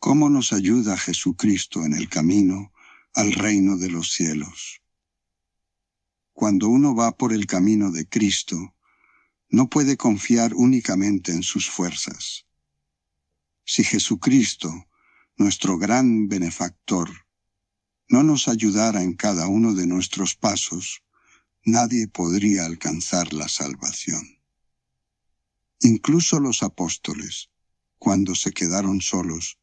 ¿Cómo nos ayuda Jesucristo en el camino al reino de los cielos? Cuando uno va por el camino de Cristo, no puede confiar únicamente en sus fuerzas. Si Jesucristo, nuestro gran benefactor, no nos ayudara en cada uno de nuestros pasos, nadie podría alcanzar la salvación. Incluso los apóstoles, cuando se quedaron solos,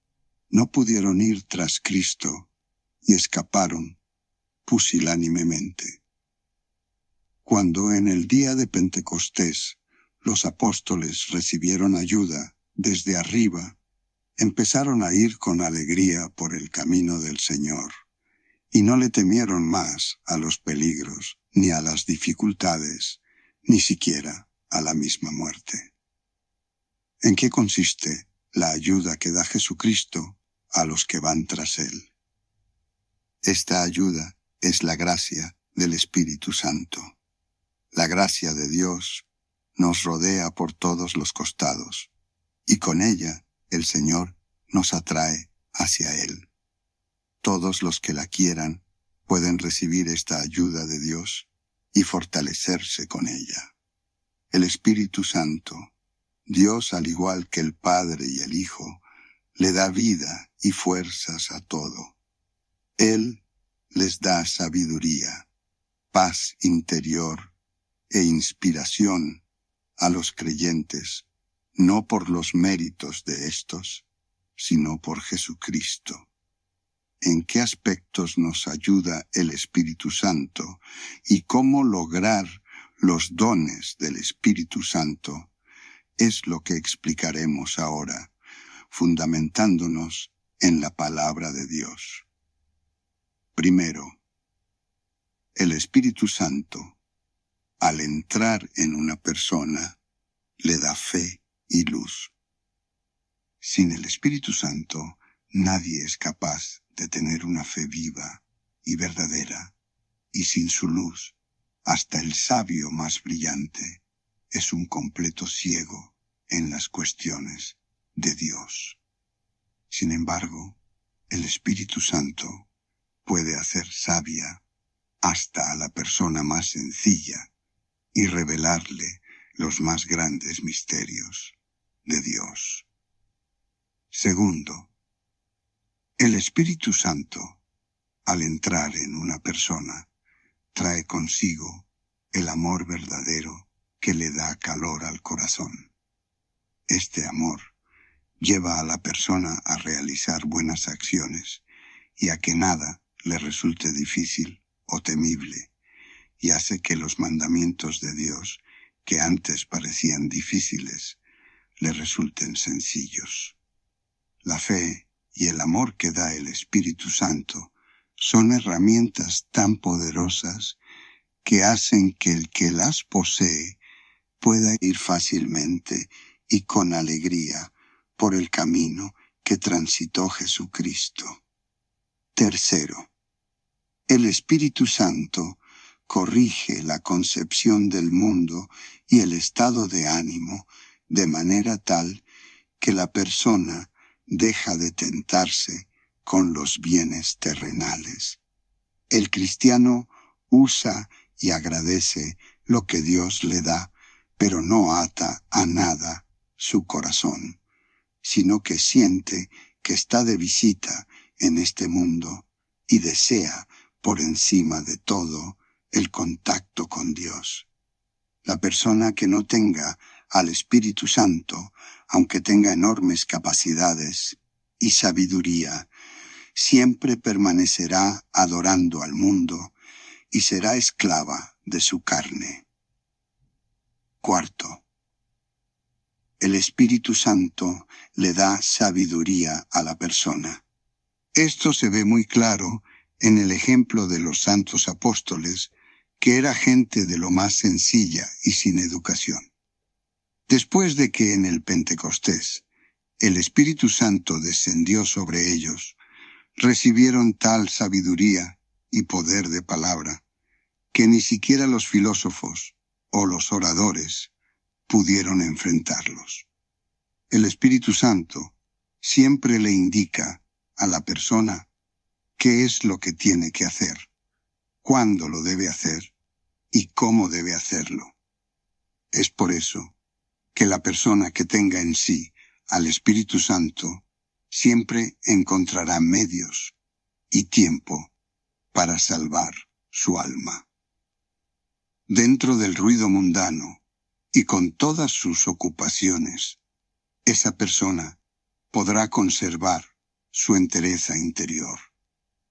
no pudieron ir tras Cristo y escaparon pusilánimemente. Cuando en el día de Pentecostés los apóstoles recibieron ayuda desde arriba, empezaron a ir con alegría por el camino del Señor, y no le temieron más a los peligros, ni a las dificultades, ni siquiera a la misma muerte. ¿En qué consiste la ayuda que da Jesucristo a los que van tras Él? Esta ayuda es la gracia del Espíritu Santo. La gracia de Dios nos rodea por todos los costados, y con ella el Señor nos atrae hacia Él. Todos los que la quieran pueden recibir esta ayuda de Dios y fortalecerse con ella. El Espíritu Santo, Dios al igual que el Padre y el Hijo, le da vida y fuerzas a todo. Él les da sabiduría, paz interior e inspiración a los creyentes, no por los méritos de éstos, sino por Jesucristo. ¿En qué aspectos nos ayuda el Espíritu Santo y cómo lograr los dones del Espíritu Santo? Es lo que explicaremos ahora, fundamentándonos en la palabra de Dios. Primero, el Espíritu Santo, al entrar en una persona, le da fe y luz. Sin el Espíritu Santo, nadie es capaz de tener una fe viva y verdadera, y sin su luz, hasta el sabio más brillante es un completo ciego en las cuestiones de Dios. Sin embargo, el Espíritu Santo puede hacer sabia hasta a la persona más sencilla y revelarle los más grandes misterios de Dios. Segundo, el Espíritu Santo, al entrar en una persona, trae consigo el amor verdadero que le da calor al corazón. Este amor lleva a la persona a realizar buenas acciones y a que nada le resulte difícil o temible, y hace que los mandamientos de Dios, que antes parecían difíciles, le resulten sencillos. La fe y el amor que da el Espíritu Santo son herramientas tan poderosas que hacen que el que las posee pueda ir fácilmente y con alegría por el camino que transitó Jesucristo. Tercero, el Espíritu Santo corrige la concepción del mundo y el estado de ánimo de manera tal que la persona deja de tentarse con los bienes terrenales. El cristiano usa y agradece lo que Dios le da, pero no ata a nada su corazón, sino que siente que está de visita en este mundo y desea, por encima de todo, el contacto con Dios. La persona que no tenga al Espíritu Santo, aunque tenga enormes capacidades y sabiduría, siempre permanecerá adorando al mundo y será esclava de su carne. Cuarto, el Espíritu Santo le da sabiduría a la persona. Esto se ve muy claro en el ejemplo de los santos apóstoles, que era gente de lo más sencilla y sin educación. Después de que en el Pentecostés el Espíritu Santo descendió sobre ellos, recibieron tal sabiduría y poder de palabra, que ni siquiera los filósofos o los oradores pudieron enfrentarlos. El Espíritu Santo siempre le indica a la persona qué es lo que tiene que hacer, cuándo lo debe hacer y cómo debe hacerlo. Es por eso que la persona que tenga en sí al Espíritu Santo siempre encontrará medios y tiempo para salvar su alma. Dentro del ruido mundano y con todas sus ocupaciones, esa persona podrá conservar su entereza interior,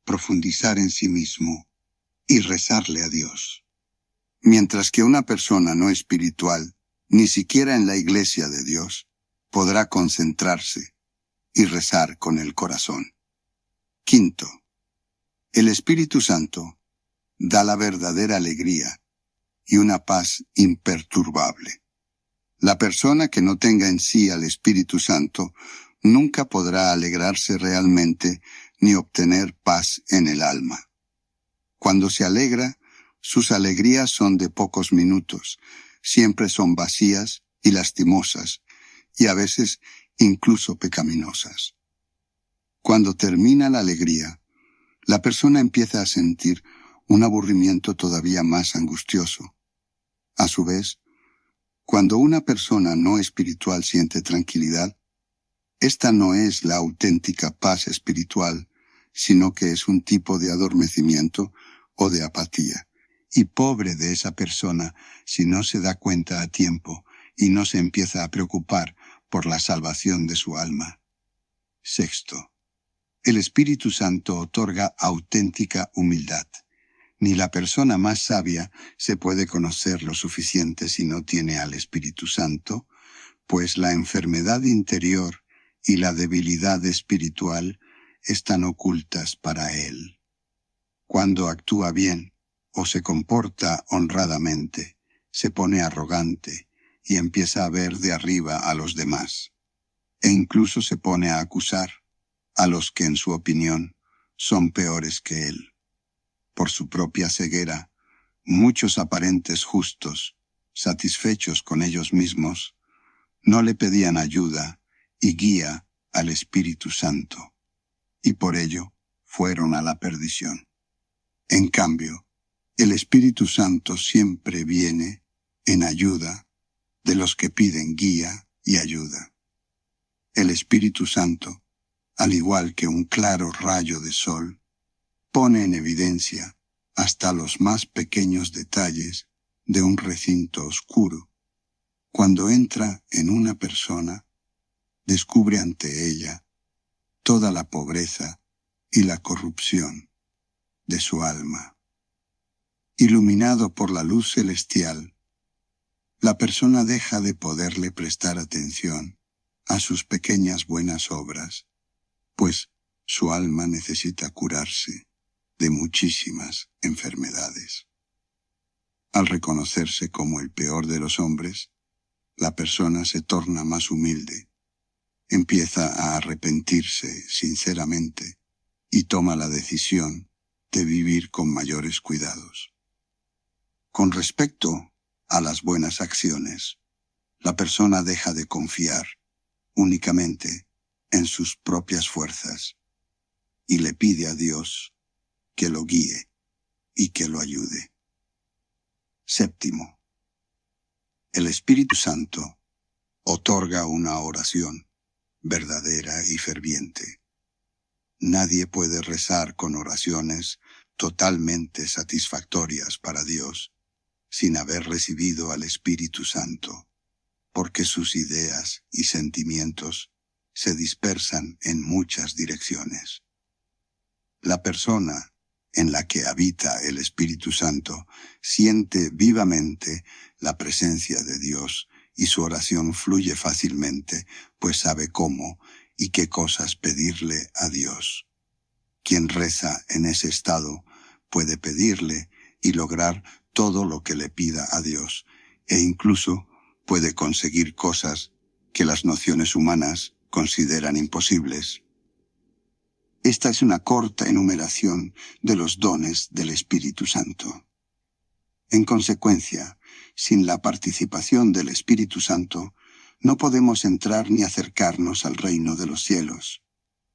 profundizar en sí mismo y rezarle a Dios. Mientras que una persona no espiritual, ni siquiera en la iglesia de Dios, podrá concentrarse y rezar con el corazón. Quinto, el Espíritu Santo da la verdadera alegría y una paz imperturbable. La persona que no tenga en sí al Espíritu Santo nunca podrá alegrarse realmente ni obtener paz en el alma. Cuando se alegra, sus alegrías son de pocos minutos, siempre son vacías y lastimosas, y a veces incluso pecaminosas. Cuando termina la alegría, la persona empieza a sentir un aburrimiento todavía más angustioso. A su vez, cuando una persona no espiritual siente tranquilidad, esta no es la auténtica paz espiritual, sino que es un tipo de adormecimiento o de apatía. Y pobre de esa persona si no se da cuenta a tiempo y no se empieza a preocupar por la salvación de su alma. Sexto, el Espíritu Santo otorga auténtica humildad. Ni la persona más sabia se puede conocer lo suficiente si no tiene al Espíritu Santo, pues la enfermedad interior y la debilidad espiritual están ocultas para él. Cuando actúa bien o se comporta honradamente, se pone arrogante y empieza a ver de arriba a los demás, e incluso se pone a acusar a los que en su opinión son peores que él. Por su propia ceguera, muchos aparentes justos, satisfechos con ellos mismos, no le pedían ayuda y guía al Espíritu Santo, y por ello fueron a la perdición. En cambio, el Espíritu Santo siempre viene en ayuda de los que piden guía y ayuda. El Espíritu Santo, al igual que un claro rayo de sol, pone en evidencia hasta los más pequeños detalles de un recinto oscuro. Cuando entra en una persona, descubre ante ella toda la pobreza y la corrupción de su alma. Iluminado por la luz celestial, la persona deja de poderle prestar atención a sus pequeñas buenas obras, pues su alma necesita curarse de muchísimas enfermedades. Al reconocerse como el peor de los hombres, la persona se torna más humilde, empieza a arrepentirse sinceramente y toma la decisión de vivir con mayores cuidados. Con respecto a las buenas acciones, la persona deja de confiar únicamente en sus propias fuerzas y le pide a Dios que lo guíe y que lo ayude. Séptimo, el Espíritu Santo otorga una oración verdadera y ferviente. Nadie puede rezar con oraciones totalmente satisfactorias para Dios sin haber recibido al Espíritu Santo, porque sus ideas y sentimientos se dispersan en muchas direcciones. La persona en la que habita el Espíritu Santo siente vivamente la presencia de Dios y su oración fluye fácilmente, pues sabe cómo y qué cosas pedirle a Dios. Quien reza en ese estado puede pedirle y lograr todo lo que le pida a Dios, e incluso puede conseguir cosas que las nociones humanas consideran imposibles. Esta es una corta enumeración de los dones del Espíritu Santo. En consecuencia, sin la participación del Espíritu Santo, no podemos entrar ni acercarnos al reino de los cielos.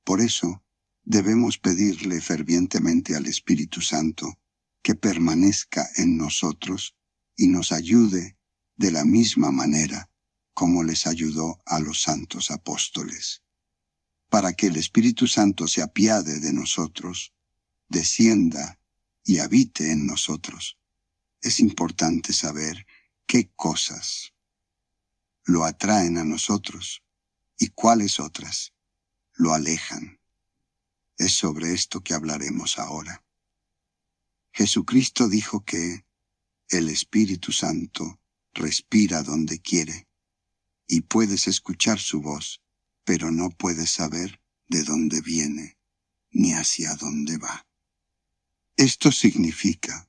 Por eso, debemos pedirle fervientemente al Espíritu Santo que permanezca en nosotros y nos ayude de la misma manera como les ayudó a los santos apóstoles. Para que el Espíritu Santo se apiade de nosotros, descienda y habite en nosotros, es importante saber qué cosas lo atraen a nosotros y cuáles otras lo alejan. Es sobre esto que hablaremos ahora. Jesucristo dijo que el Espíritu Santo respira donde quiere y puedes escuchar su voz, pero no puedes saber de dónde viene ni hacia dónde va. Esto significa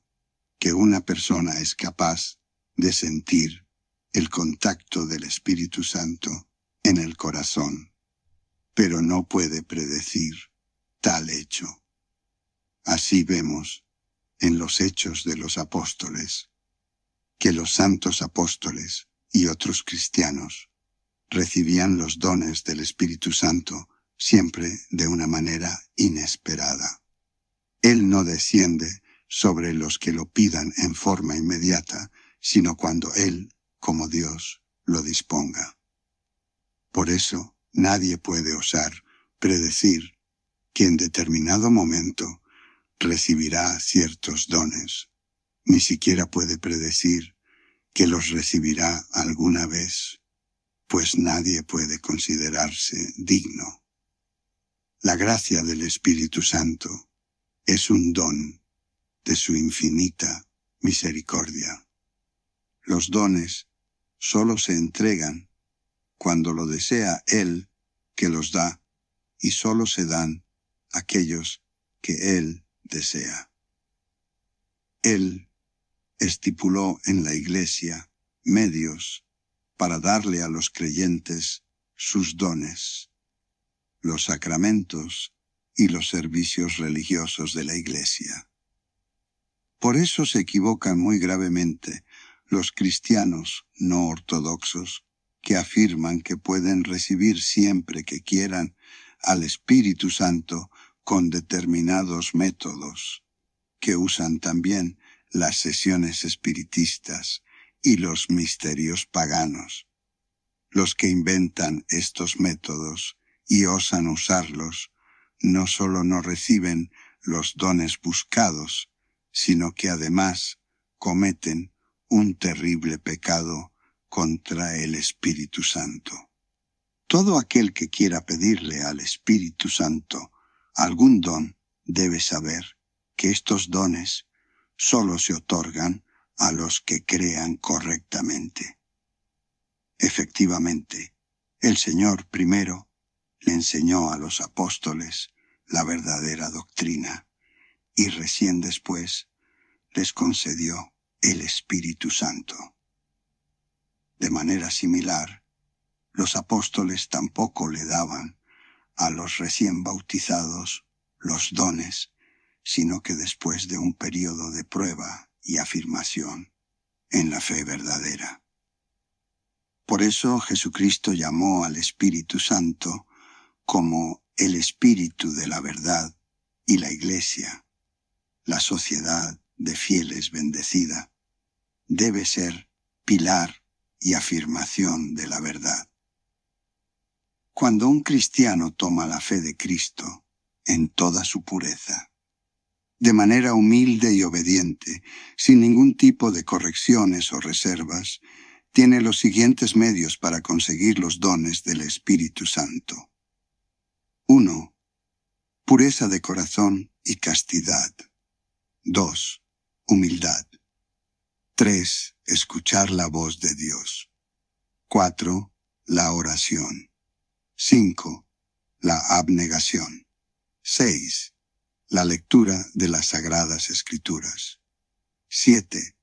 que una persona es capaz de sentir el contacto del Espíritu Santo en el corazón, pero no puede predecir tal hecho. Así vemos en los Hechos de los Apóstoles que los santos apóstoles y otros cristianos recibían los dones del Espíritu Santo siempre de una manera inesperada. Él no desciende sobre los que lo pidan en forma inmediata, sino cuando Él, como Dios, lo disponga. Por eso, nadie puede osar predecir que en determinado momento recibirá ciertos dones. Ni siquiera puede predecir que los recibirá alguna vez, pues nadie puede considerarse digno. La gracia del Espíritu Santo es un don de su infinita misericordia. Los dones solo se entregan cuando lo desea Él que los da, y solo se dan a aquellos que Él desea. Él estipuló en la Iglesia medios para darle a los creyentes sus dones, los sacramentos y los servicios religiosos de la Iglesia. Por eso se equivocan muy gravemente los cristianos no ortodoxos que afirman que pueden recibir siempre que quieran al Espíritu Santo con determinados métodos, que usan también las sesiones espiritistas y los misterios paganos. Los que inventan estos métodos y osan usarlos, no solo no reciben los dones buscados, sino que además cometen un terrible pecado contra el Espíritu Santo. Todo aquel que quiera pedirle al Espíritu Santo algún don debe saber que estos dones solo se otorgan a los que crean correctamente. Efectivamente, el Señor primero le enseñó a los apóstoles la verdadera doctrina y recién después les concedió el Espíritu Santo. De manera similar, los apóstoles tampoco le daban a los recién bautizados los dones, sino que después de un periodo de prueba y afirmación en la fe verdadera. Por eso Jesucristo llamó al Espíritu Santo como el Espíritu de la verdad y la Iglesia, la sociedad de fieles bendecida, debe ser pilar y afirmación de la verdad. Cuando un cristiano toma la fe de Cristo en toda su pureza, de manera humilde y obediente, sin ningún tipo de correcciones o reservas, tiene los siguientes medios para conseguir los dones del Espíritu Santo. 1. Pureza de corazón y castidad. 2. Humildad. 3. Escuchar la voz de Dios. 4. La oración. 5. La abnegación. 6. La lectura de las Sagradas Escrituras. 7.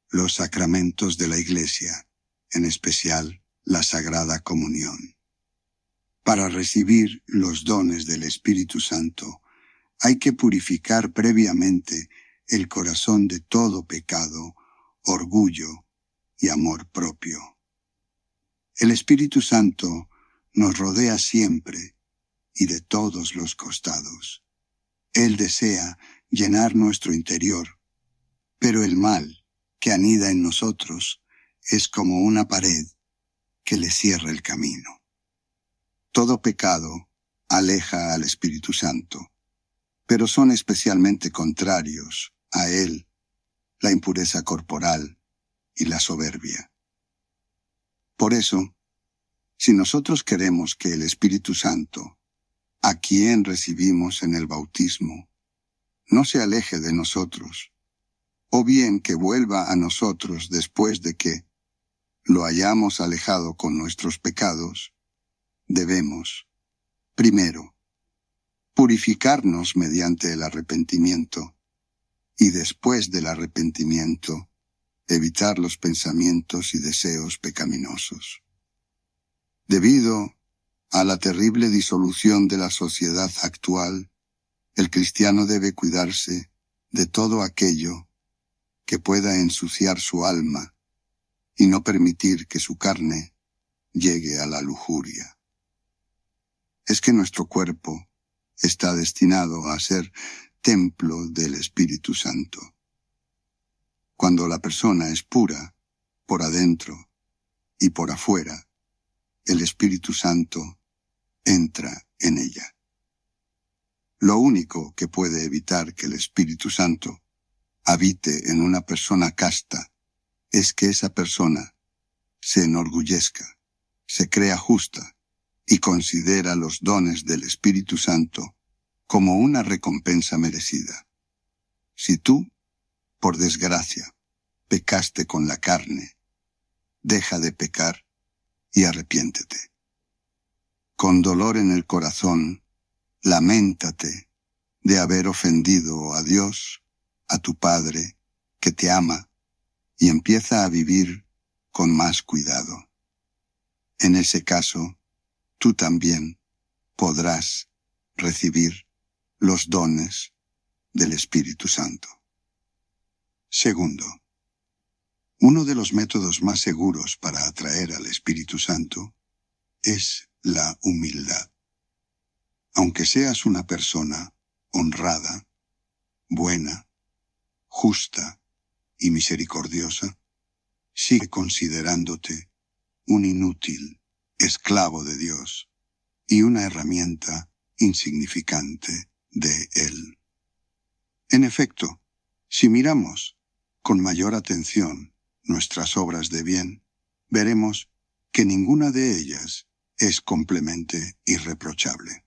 Los sacramentos de la Iglesia, en especial la Sagrada Comunión. Para recibir los dones del Espíritu Santo, hay que purificar previamente el corazón de todo pecado, orgullo y amor propio. El Espíritu Santo nos rodea siempre y de todos los costados. Él desea llenar nuestro interior, pero el mal que anida en nosotros es como una pared que le cierra el camino. Todo pecado aleja al Espíritu Santo, pero son especialmente contrarios a él la impureza corporal y la soberbia. Por eso, si nosotros queremos que el Espíritu Santo, a quien recibimos en el bautismo, no se aleje de nosotros, o bien que vuelva a nosotros después de que lo hayamos alejado con nuestros pecados, debemos, primero, purificarnos mediante el arrepentimiento, y después del arrepentimiento, evitar los pensamientos y deseos pecaminosos. Debido a la terrible disolución de la sociedad actual, el cristiano debe cuidarse de todo aquello que pueda ensuciar su alma y no permitir que su carne llegue a la lujuria. Es que nuestro cuerpo está destinado a ser templo del Espíritu Santo. Cuando la persona es pura, por adentro y por afuera, el Espíritu Santo entra en ella. Lo único que puede evitar que el Espíritu Santo habite en una persona casta es que esa persona se enorgullezca, se crea justa y considera los dones del Espíritu Santo como una recompensa merecida. Si tú, por desgracia, pecaste con la carne, deja de pecar y arrepiéntete. Con dolor en el corazón, laméntate de haber ofendido a Dios, a tu Padre, que te ama, y empieza a vivir con más cuidado. En ese caso, tú también podrás recibir los dones del Espíritu Santo. Segundo, uno de los métodos más seguros para atraer al Espíritu Santo es la humildad. Aunque seas una persona honrada, buena, justa y misericordiosa, sigue considerándote un inútil, esclavo de Dios y una herramienta insignificante de Él. En efecto, si miramos con mayor atención nuestras obras de bien, veremos que ninguna de ellas es completamente irreprochable.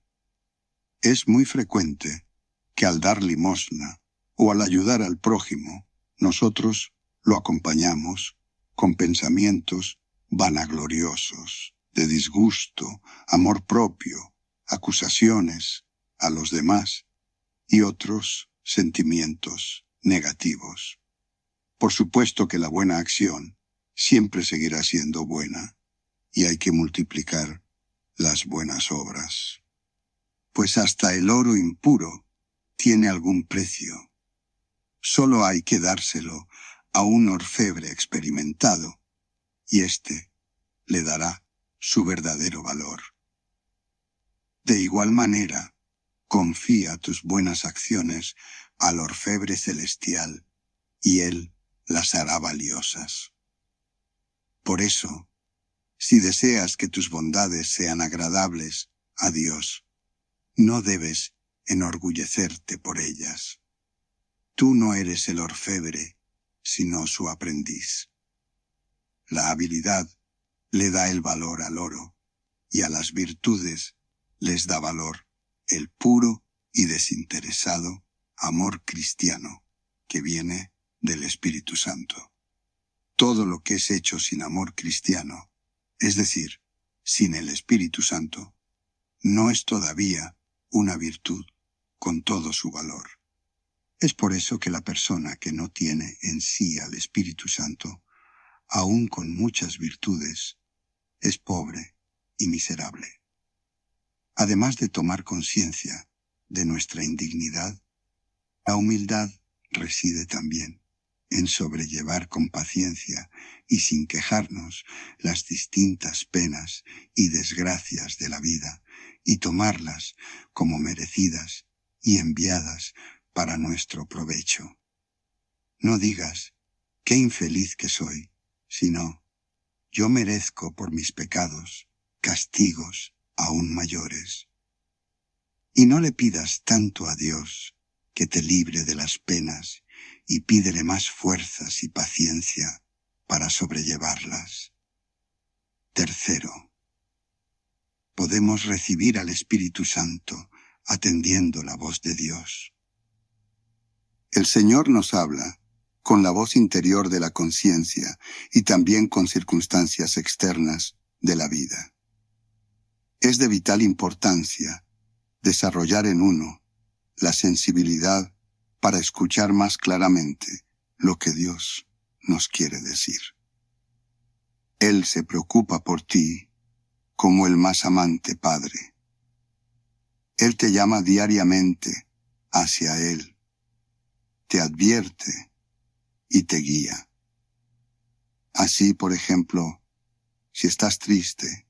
Es muy frecuente que al dar limosna o al ayudar al prójimo, nosotros lo acompañamos con pensamientos vanagloriosos, de disgusto, amor propio, acusaciones a los demás y otros sentimientos negativos. Por supuesto que la buena acción siempre seguirá siendo buena y hay que multiplicar las buenas obras. Pues hasta el oro impuro tiene algún precio. Solo hay que dárselo a un orfebre experimentado y éste le dará su verdadero valor. De igual manera, confía tus buenas acciones al orfebre celestial y él las hará valiosas. Por eso, si deseas que tus bondades sean agradables a Dios, no debes enorgullecerte por ellas. Tú no eres el orfebre, sino su aprendiz. La habilidad le da el valor al oro, y a las virtudes les da valor el puro y desinteresado amor cristiano que viene del Espíritu Santo. Todo lo que es hecho sin amor cristiano, es decir, sin el Espíritu Santo, no es todavía una virtud con todo su valor. Es por eso que la persona que no tiene en sí al Espíritu Santo, aun con muchas virtudes, es pobre y miserable. Además de tomar conciencia de nuestra indignidad, la humildad reside también en sobrellevar con paciencia y sin quejarnos las distintas penas y desgracias de la vida y tomarlas como merecidas y enviadas para nuestro provecho. No digas, qué infeliz que soy, sino, yo merezco por mis pecados castigos aún mayores. Y no le pidas tanto a Dios que te libre de las penas y pídele más fuerzas y paciencia para sobrellevarlas. Tercero, podemos recibir al Espíritu Santo atendiendo la voz de Dios. El Señor nos habla con la voz interior de la conciencia y también con circunstancias externas de la vida. Es de vital importancia desarrollar en uno la sensibilidad para escuchar más claramente lo que Dios nos quiere decir. Él se preocupa por ti como el más amante Padre. Él te llama diariamente hacia Él, te advierte y te guía. Así, por ejemplo, si estás triste,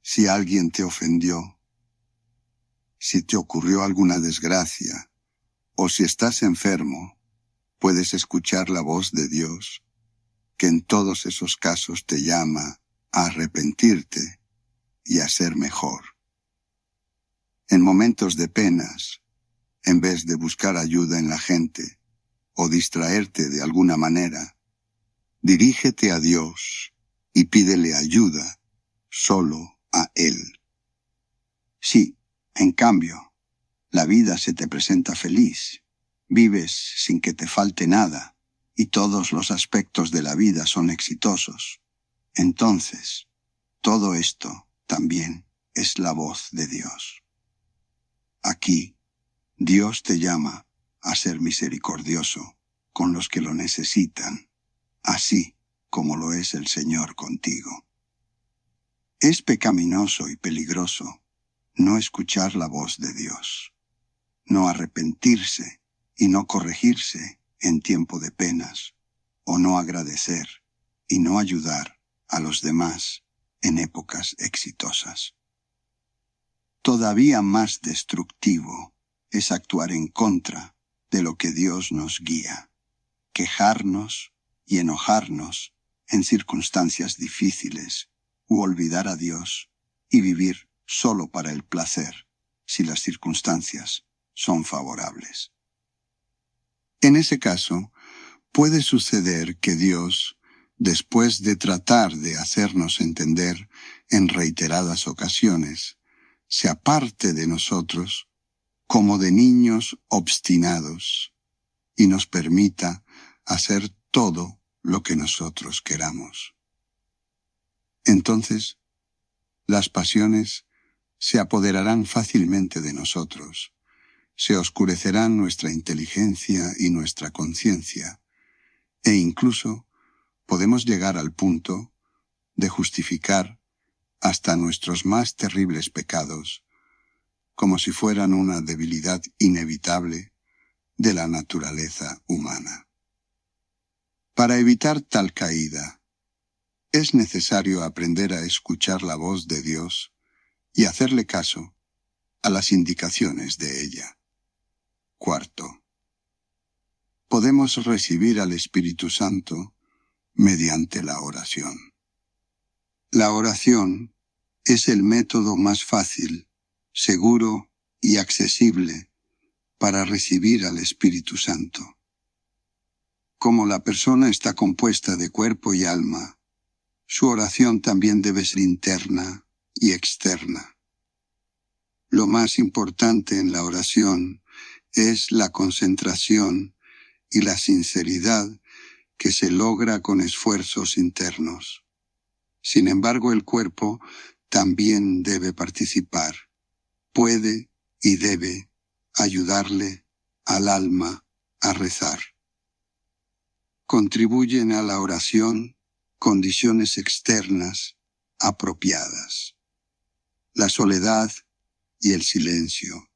si alguien te ofendió, si te ocurrió alguna desgracia, o si estás enfermo, puedes escuchar la voz de Dios, que en todos esos casos te llama a arrepentirte y a ser mejor. En momentos de penas, en vez de buscar ayuda en la gente o distraerte de alguna manera, dirígete a Dios y pídele ayuda solo a Él. Sí, en cambio, la vida se te presenta feliz, vives sin que te falte nada y todos los aspectos de la vida son exitosos. Entonces, todo esto también es la voz de Dios. Aquí, Dios te llama a ser misericordioso con los que lo necesitan, así como lo es el Señor contigo. Es pecaminoso y peligroso no escuchar la voz de Dios, no arrepentirse y no corregirse en tiempo de penas, o no agradecer y no ayudar a los demás en épocas exitosas. Todavía más destructivo es actuar en contra de lo que Dios nos guía, quejarnos y enojarnos en circunstancias difíciles, u olvidar a Dios y vivir solo para el placer, si las circunstancias son favorables. En ese caso, puede suceder que Dios, después de tratar de hacernos entender en reiteradas ocasiones, se aparte de nosotros como de niños obstinados y nos permita hacer todo lo que nosotros queramos. Entonces, las pasiones se apoderarán fácilmente de nosotros, se oscurecerán nuestra inteligencia y nuestra conciencia, e incluso podemos llegar al punto de justificar hasta nuestros más terribles pecados, como si fueran una debilidad inevitable de la naturaleza humana. Para evitar tal caída, es necesario aprender a escuchar la voz de Dios y hacerle caso a las indicaciones de ella. Cuarto, podemos recibir al Espíritu Santo mediante la oración. La oración es el método más fácil, seguro y accesible para recibir al Espíritu Santo. Como la persona está compuesta de cuerpo y alma, su oración también debe ser interna y externa. Lo más importante en la oración es la concentración y la sinceridad que se logra con esfuerzos internos. Sin embargo, el cuerpo también debe participar, puede y debe ayudarle al alma a rezar. Contribuyen a la oración condiciones externas apropiadas. La soledad y el silencio,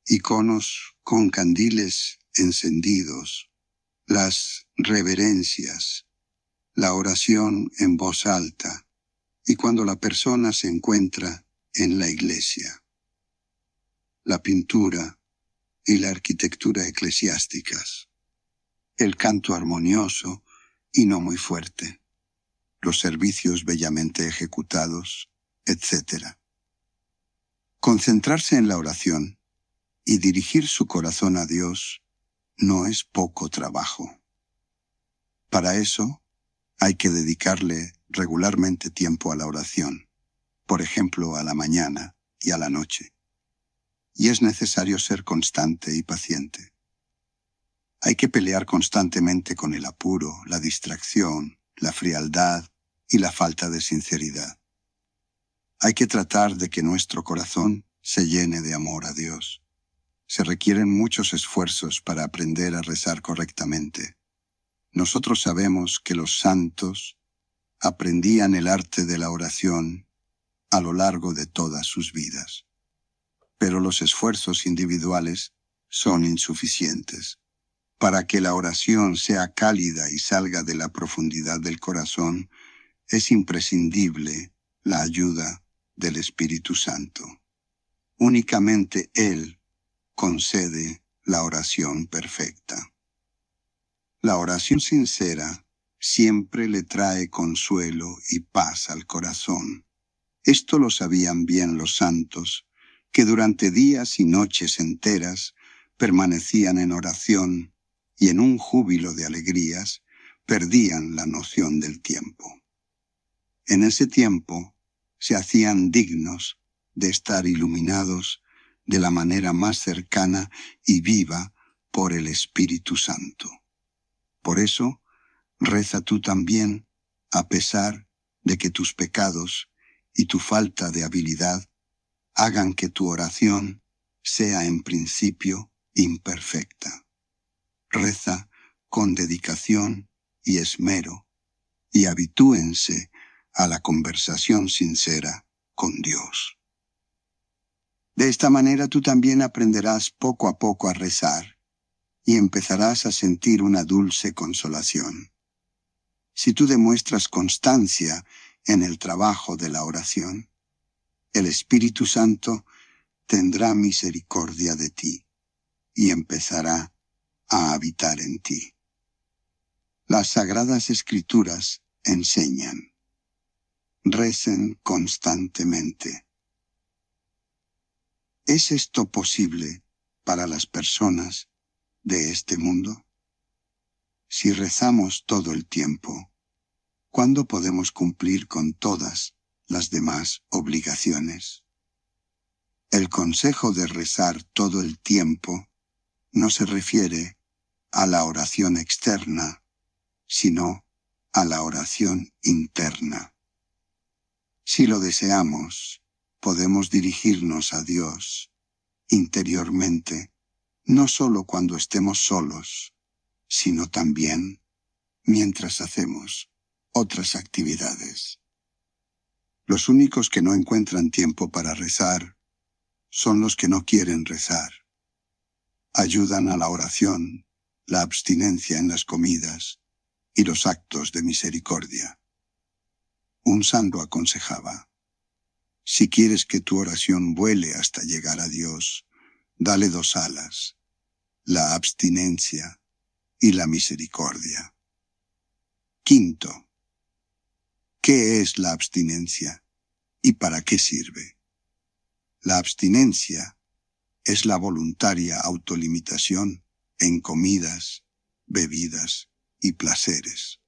iconos con candiles encendidos, las reverencias, la oración en voz alta y cuando la persona se encuentra en la iglesia, la pintura y la arquitectura eclesiásticas, el canto armonioso y no muy fuerte, los servicios bellamente ejecutados, etc. Concentrarse en la oración y dirigir su corazón a Dios no es poco trabajo. Para eso, hay que dedicarle regularmente tiempo a la oración, por ejemplo, a la mañana y a la noche. Y es necesario ser constante y paciente. Hay que pelear constantemente con el apuro, la distracción, la frialdad y la falta de sinceridad. Hay que tratar de que nuestro corazón se llene de amor a Dios. Se requieren muchos esfuerzos para aprender a rezar correctamente. Nosotros sabemos que los santos aprendían el arte de la oración a lo largo de todas sus vidas. Pero los esfuerzos individuales son insuficientes. Para que la oración sea cálida y salga de la profundidad del corazón, es imprescindible la ayuda del Espíritu Santo. Únicamente Él concede la oración perfecta. La oración sincera siempre le trae consuelo y paz al corazón. Esto lo sabían bien los santos, que durante días y noches enteras permanecían en oración y en un júbilo de alegrías perdían la noción del tiempo. En ese tiempo se hacían dignos de estar iluminados de la manera más cercana y viva por el Espíritu Santo. Por eso, reza tú también, a pesar de que tus pecados y tu falta de habilidad hagan que tu oración sea en principio imperfecta. Reza con dedicación y esmero y habitúense a la conversación sincera con Dios. De esta manera tú también aprenderás poco a poco a rezar y empezarás a sentir una dulce consolación. Si tú demuestras constancia en el trabajo de la oración, el Espíritu Santo tendrá misericordia de ti y empezará a habitar en ti. Las Sagradas Escrituras enseñan: recen constantemente. ¿Es esto posible para las personas de este mundo? Si rezamos todo el tiempo, ¿cuándo podemos cumplir con todas las demás obligaciones? El consejo de rezar todo el tiempo no se refiere a la oración externa, sino a la oración interna. Si lo deseamos, podemos dirigirnos a Dios interiormente, no solo cuando estemos solos, sino también mientras hacemos otras actividades. Los únicos que no encuentran tiempo para rezar son los que no quieren rezar. Ayudan a la oración, la abstinencia en las comidas y los actos de misericordia. Un santo aconsejaba: si quieres que tu oración vuele hasta llegar a Dios, dale 2 alas, la abstinencia y la misericordia. Quinto, ¿qué es la abstinencia y para qué sirve? La abstinencia es la voluntaria autolimitación en comidas, bebidas y placeres.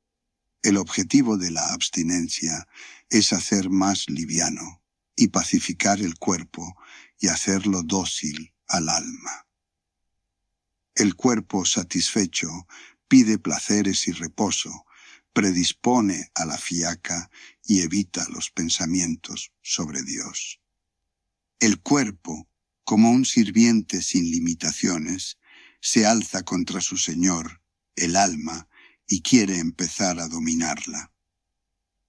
El objetivo de la abstinencia es hacer más liviano y pacificar el cuerpo y hacerlo dócil al alma. El cuerpo satisfecho pide placeres y reposo, predispone a la fiaca y evita los pensamientos sobre Dios. El cuerpo, como un sirviente sin limitaciones, se alza contra su señor, el alma, y quiere empezar a dominarla.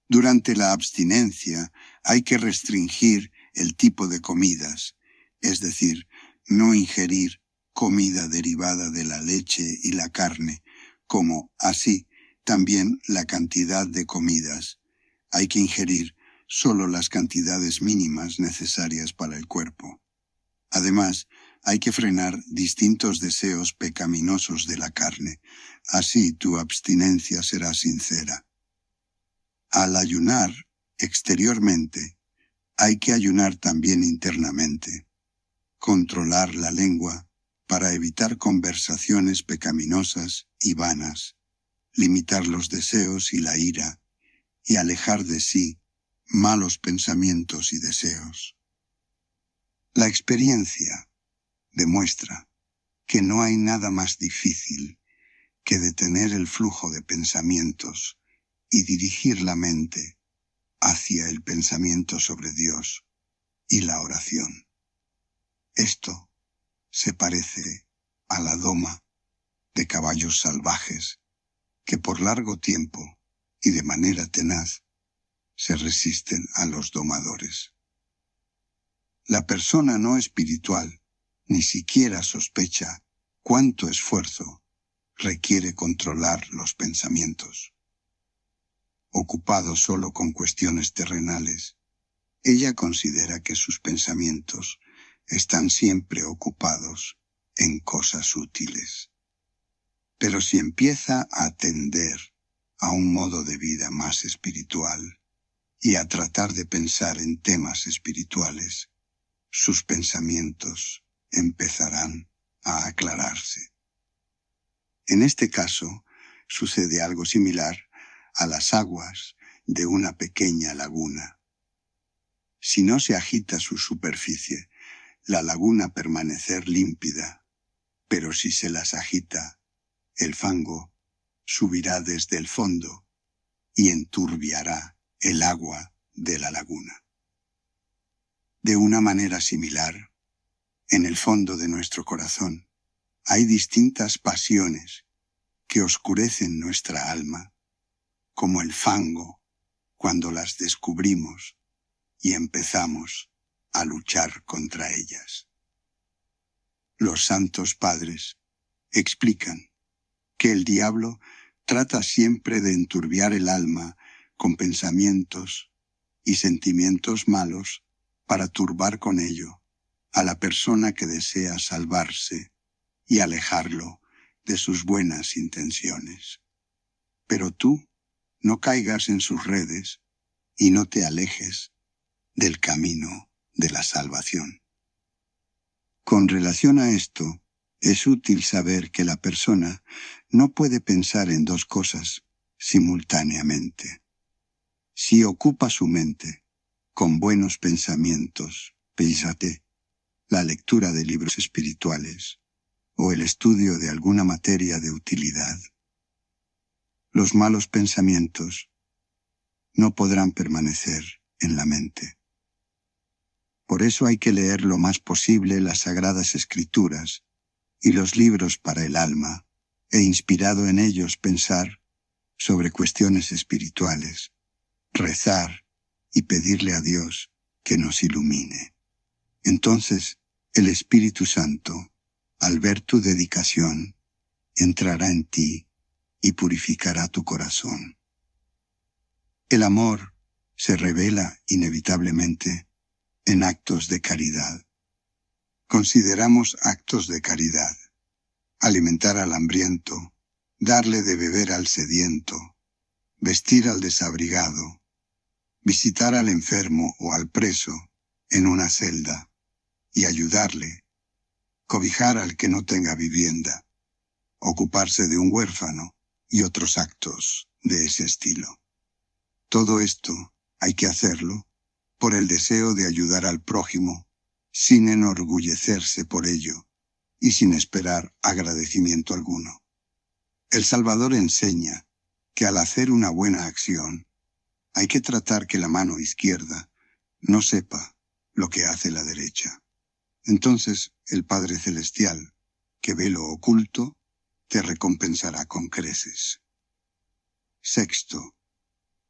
Durante la abstinencia hay que restringir el tipo de comidas, es decir, no ingerir comida derivada de la leche y la carne, como, así, también la cantidad de comidas. Hay que ingerir solo las cantidades mínimas necesarias para el cuerpo. Además, hay que frenar distintos deseos pecaminosos de la carne. Así tu abstinencia será sincera. Al ayunar exteriormente, hay que ayunar también internamente. Controlar la lengua para evitar conversaciones pecaminosas y vanas, limitar los deseos y la ira, y alejar de sí malos pensamientos y deseos. La experiencia demuestra que no hay nada más difícil que detener el flujo de pensamientos y dirigir la mente hacia el pensamiento sobre Dios y la oración. Esto se parece a la doma de caballos salvajes que por largo tiempo y de manera tenaz se resisten a los domadores. La persona no espiritual ni siquiera sospecha cuánto esfuerzo requiere controlar los pensamientos. Ocupado solo con cuestiones terrenales, ella considera que sus pensamientos están siempre ocupados en cosas útiles. Pero si empieza a tender a un modo de vida más espiritual y a tratar de pensar en temas espirituales, sus pensamientos empezarán a aclararse. En este caso, sucede algo similar a las aguas de una pequeña laguna. Si no se agita su superficie, la laguna permanecerá límpida, pero si se las agita, el fango subirá desde el fondo y enturbiará el agua de la laguna. De una manera similar, en el fondo de nuestro corazón hay distintas pasiones que oscurecen nuestra alma, como el fango cuando las descubrimos y empezamos a luchar contra ellas. Los santos padres explican que el diablo trata siempre de enturbiar el alma con pensamientos y sentimientos malos para turbar con ello a la persona que desea salvarse y alejarlo de sus buenas intenciones. Pero tú no caigas en sus redes y no te alejes del camino de la salvación. Con relación a esto, es útil saber que la persona no puede pensar en dos cosas simultáneamente. Si ocupa su mente con buenos pensamientos, pensate, la lectura de libros espirituales o el estudio de alguna materia de utilidad, los malos pensamientos no podrán permanecer en la mente. Por eso hay que leer lo más posible las Sagradas Escrituras y los libros para el alma, e inspirado en ellos pensar sobre cuestiones espirituales, rezar y pedirle a Dios que nos ilumine. Entonces, el Espíritu Santo, al ver tu dedicación, entrará en ti y purificará tu corazón. El amor se revela inevitablemente en actos de caridad. Consideramos actos de caridad: alimentar al hambriento, darle de beber al sediento, vestir al desabrigado, visitar al enfermo o al preso en una celda y ayudarle, cobijar al que no tenga vivienda, ocuparse de un huérfano y otros actos de ese estilo. Todo esto hay que hacerlo por el deseo de ayudar al prójimo, sin enorgullecerse por ello y sin esperar agradecimiento alguno. El Salvador enseña que al hacer una buena acción, hay que tratar que la mano izquierda no sepa lo que hace la derecha. Entonces el Padre Celestial, que ve lo oculto, te recompensará con creces. Sexto,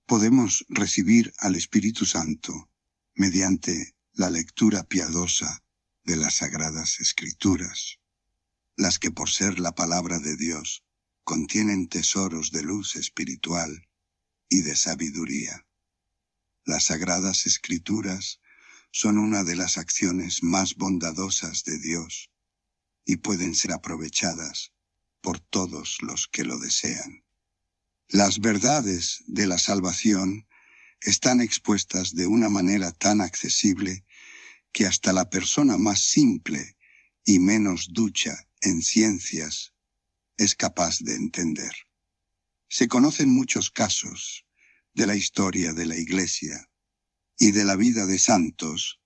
podemos recibir al Espíritu Santo mediante la lectura piadosa de las Sagradas Escrituras, las que por ser la palabra de Dios contienen tesoros de luz espiritual y de sabiduría. Las Sagradas Escrituras son una de las acciones más bondadosas de Dios y pueden ser aprovechadas por todos los que lo desean. Las verdades de la salvación están expuestas de una manera tan accesible que hasta la persona más simple y menos ducha en ciencias es capaz de entender. Se conocen muchos casos de la historia de la Iglesia y de la vida de santos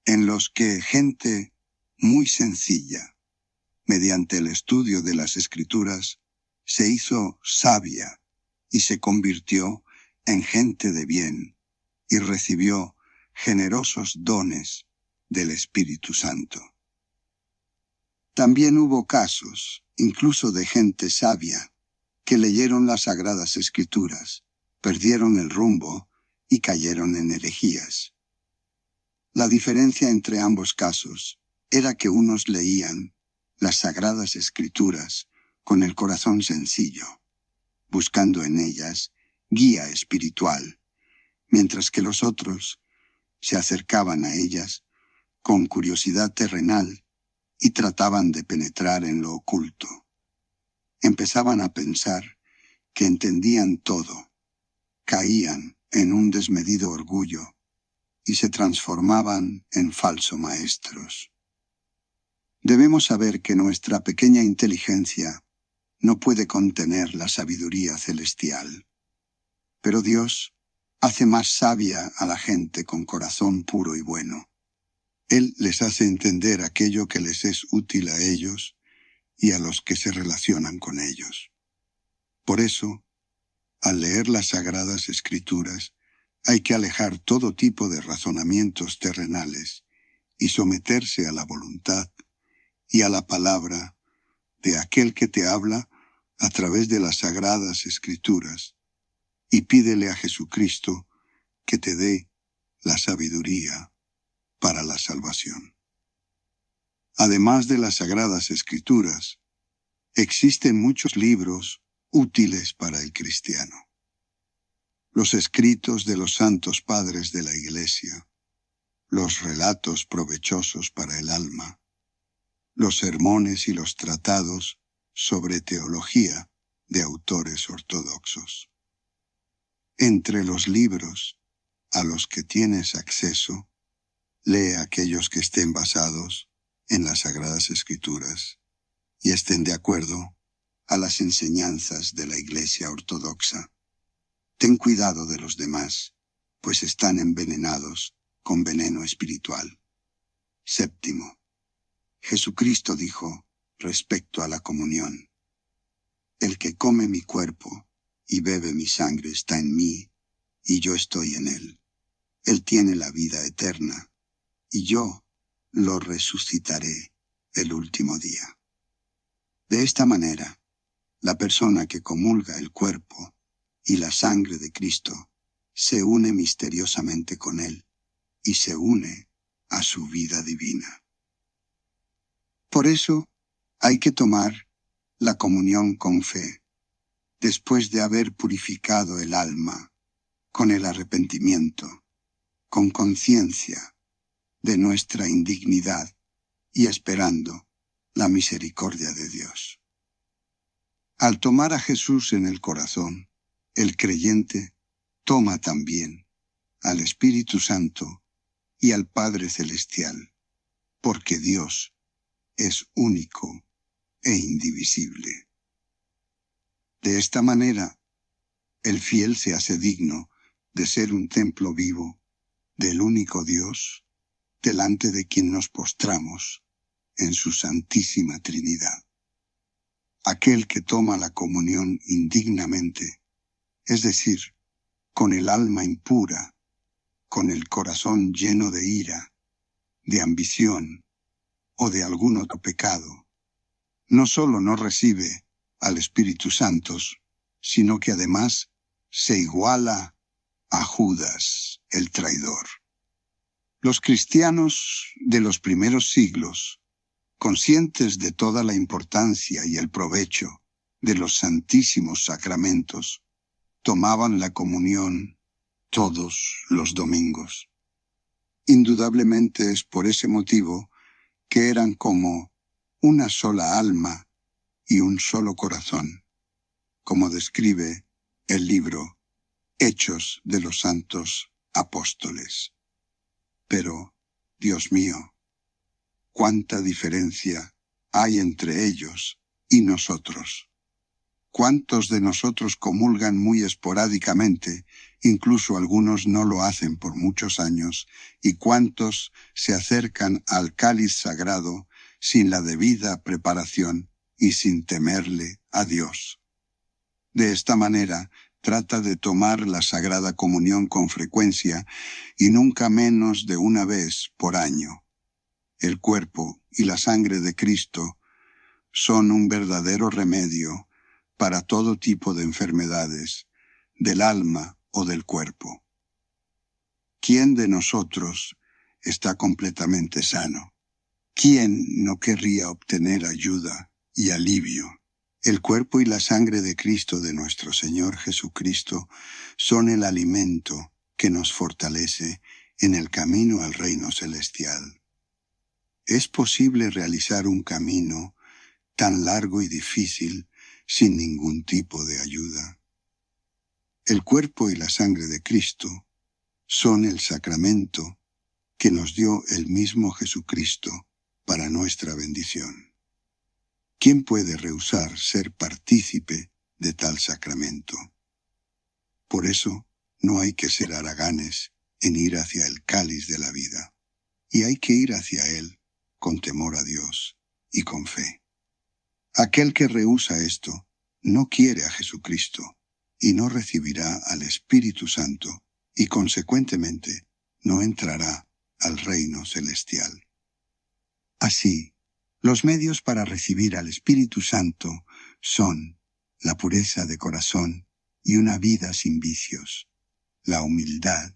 en los que gente muy sencilla, mediante el estudio de las Escrituras, se hizo sabia y se convirtió en gente de bien y recibió generosos dones del Espíritu Santo. También hubo casos, incluso de gente sabia, que leyeron las Sagradas Escrituras, perdieron el rumbo y cayeron en herejías. La diferencia entre ambos casos era que unos leían las Sagradas Escrituras con el corazón sencillo, buscando en ellas guía espiritual, mientras que los otros se acercaban a ellas con curiosidad terrenal y trataban de penetrar en lo oculto. Empezaban a pensar que entendían todo, caían en un desmedido orgullo y se transformaban en falsos maestros. Debemos saber que nuestra pequeña inteligencia no puede contener la sabiduría celestial, pero Dios hace más sabia a la gente con corazón puro y bueno. Él les hace entender aquello que les es útil a ellos y a los que se relacionan con ellos. Por eso, al leer las Sagradas Escrituras, hay que alejar todo tipo de razonamientos terrenales y someterse a la voluntad y a la palabra de aquel que te habla a través de las Sagradas Escrituras, y pídele a Jesucristo que te dé la sabiduría para la salvación. Además de las Sagradas Escrituras, existen muchos libros útiles para el cristiano. Los escritos de los santos padres de la Iglesia, los relatos provechosos para el alma, los sermones y los tratados sobre teología de autores ortodoxos. Entre los libros a los que tienes acceso, lee aquellos que estén basados en las Sagradas Escrituras y estén de acuerdo a las enseñanzas de la Iglesia ortodoxa. Ten cuidado de los demás, pues están envenenados con veneno espiritual. Séptimo, Jesucristo dijo respecto a la comunión: el que come mi cuerpo y bebe mi sangre está en mí, y yo estoy en él. Él tiene la vida eterna, y yo lo resucitaré el último día. De esta manera, la persona que comulga el cuerpo y la sangre de Cristo se une misteriosamente con él y se une a su vida divina. Por eso hay que tomar la comunión con fe, después de haber purificado el alma con el arrepentimiento, con conciencia de nuestra indignidad y esperando la misericordia de Dios. Al tomar a Jesús en el corazón, el creyente toma también al Espíritu Santo y al Padre Celestial, porque Dios es único e indivisible. De esta manera, el fiel se hace digno de ser un templo vivo del único Dios, delante de quien nos postramos en su Santísima Trinidad. Aquel que toma la comunión indignamente, es decir, con el alma impura, con el corazón lleno de ira, de ambición o de algún otro pecado, no solo no recibe al Espíritu Santo, sino que además se iguala a Judas, el traidor. Los cristianos de los primeros siglos, conscientes de toda la importancia y el provecho de los santísimos sacramentos, tomaban la comunión todos los domingos. Indudablemente es por ese motivo que eran como una sola alma y un solo corazón, como describe el libro Hechos de los Santos Apóstoles. Pero, Dios mío, cuánta diferencia hay entre ellos y nosotros. ¿Cuántos de nosotros comulgan muy esporádicamente, incluso algunos no lo hacen por muchos años, y cuántos se acercan al cáliz sagrado sin la debida preparación y sin temerle a Dios? De esta manera, trata de tomar la Sagrada Comunión con frecuencia y nunca menos de una vez por año. El cuerpo y la sangre de Cristo son un verdadero remedio para todo tipo de enfermedades, del alma o del cuerpo. ¿Quién de nosotros está completamente sano? ¿Quién no querría obtener ayuda y alivio? El cuerpo y la sangre de Cristo, de nuestro Señor Jesucristo, son el alimento que nos fortalece en el camino al reino celestial. ¿Es posible realizar un camino tan largo y difícil sin ningún tipo de ayuda? El cuerpo y la sangre de Cristo son el sacramento que nos dio el mismo Jesucristo para nuestra bendición. ¿Quién puede rehusar ser partícipe de tal sacramento? Por eso no hay que ser haraganes en ir hacia el cáliz de la vida, y hay que ir hacia él con temor a Dios y con fe. Aquel que rehúsa esto no quiere a Jesucristo y no recibirá al Espíritu Santo y consecuentemente no entrará al reino celestial. Así, los medios para recibir al Espíritu Santo son la pureza de corazón y una vida sin vicios, la humildad,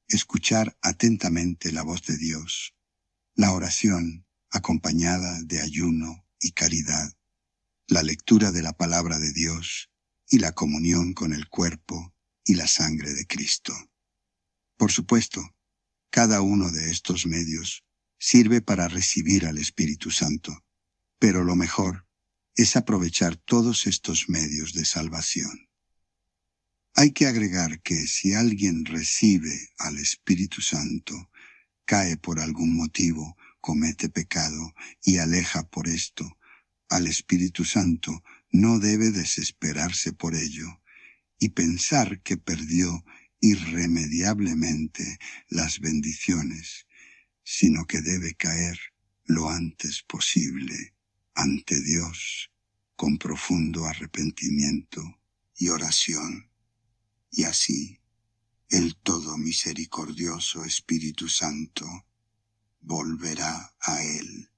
escuchar atentamente la voz de Dios, la oración acompañada de ayuno y caridad, la lectura de la palabra de Dios y la comunión con el cuerpo y la sangre de Cristo. Por supuesto, cada uno de estos medios sirve para recibir al Espíritu Santo, pero lo mejor es aprovechar todos estos medios de salvación. Hay que agregar que si alguien recibe al Espíritu Santo, cae por algún motivo, comete pecado y aleja por esto al Espíritu Santo, no debe desesperarse por ello y pensar que perdió irremediablemente las bendiciones, sino que debe caer lo antes posible ante Dios con profundo arrepentimiento y oración. Y así, el todo misericordioso Espíritu Santo volverá a él.